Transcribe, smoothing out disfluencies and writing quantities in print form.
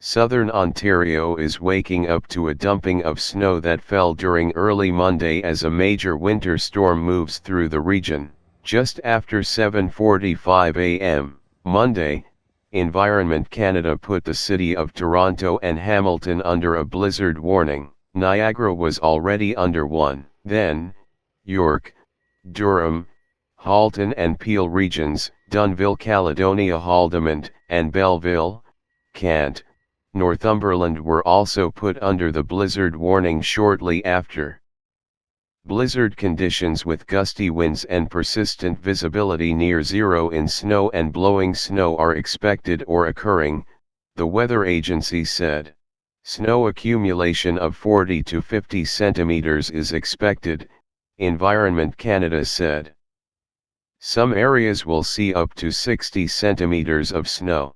Southern Ontario is waking up to a dumping of snow that fell during early Monday as a major winter storm moves through the region. Just after 7:45 a.m. Monday, Environment Canada put the city of Toronto and Hamilton under a blizzard warning. Niagara was already under one. Then, York, Durham, Halton and Peel regions, Dunnville, Caledonia, Haldimand, and Belleville, Kent, Northumberland were also put under the blizzard warning shortly after. Blizzard conditions with gusty winds and persistent visibility near zero in snow and blowing snow are expected or occurring, the weather agency said. Snow accumulation of 40 to 50 centimeters is expected, Environment Canada said. Some areas will see up to 60 centimeters of snow.